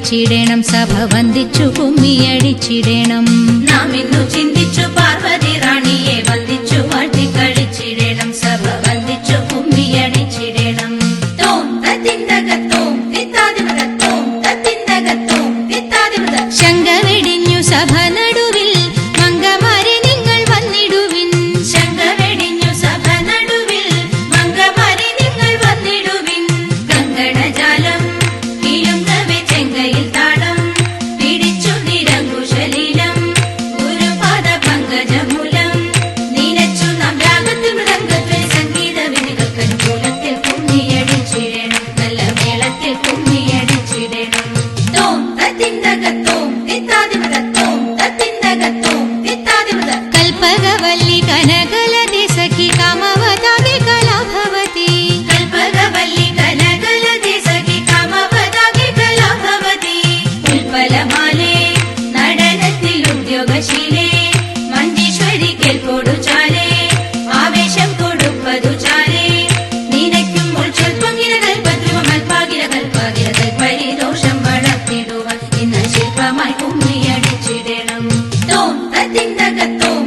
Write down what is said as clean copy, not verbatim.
കളിച്ചിടണം സഭ വന്ദിച്ചു കുമ്മിയടിച്ചിടണം നാം ഇന്നു ചിന്തിച്ചു പാർവതി റാണിയെ വന്ദിച്ചു വാഴ്ത്തി കളിച്ചിടണം സഭ വന്ദിച്ചു കുമ്മിയടിച്ചിടണം തോം തത്തിന്തകത്തോം തിത്താതിമൃതത്തോം തത്തിന്തകത്തോം തിത്താതിമൃത ശങ്ക വെടിഞ്ഞു സഭ നടുവിൽ മംഗമാരെ നിങ്ങൾ വന്നിടുവിൻ ശങ്ക വെടിഞ്ഞു സഭ നടുവിൽ മംഗമാരെ നിങ്ങൾ വന്നിടുവിൻ കങ്കണജാലം കീഴുങ്കവെ ചെങ്കയിൽ താളം പിടിച്ചു നിരങ്കുശലീലം ഗുരുപാദ പങ്കജമൂലം നീനച്ചു നാം രാഗത്തിൽ മൃദംഗത്തിൽ സംഗീത വിനികൾക്കനുകൂലത്തിൽ കുമ്മിയടിച്ചിടണം നല്ല മേളത്തിൽ കുമ്മിയടിച്ചിടണം തോം തത്തിന്തകത്തോം തിത്താതിമൃതത്തോം തത്തിന്തകത്തോം തിത്താതിമൃത കൽപ്പകവല്ലി കനകലതി സഖി കാമവതാകി കലാഭവതി കൽപ്പകവല്ലി കനകലതി സഖി കാമവതാകി കലാഭവതി ഉൽപ്പലമാലേ നടനത്തിൽ ഉദ്യോഗശീലേ മഞ്ചീശ്വരി കേൾപ്പോടു ചാലേ ആവേശം കൊടുപ്പതു ചാലേ നിനയ്ക്കും ഉൾച്ചൊൽപ്പൊങ്ങിര കൽപ്പദ്രുവ മൽപ്പാകിര കൽപ്പാകിര കൽപ്പരിദോഷം വളർത്തിടുവാൻ ഇന്ന് ശില്പമായി കുമ്മിയടിച്ചിടണം തോം തത്തിന്തകത്തോം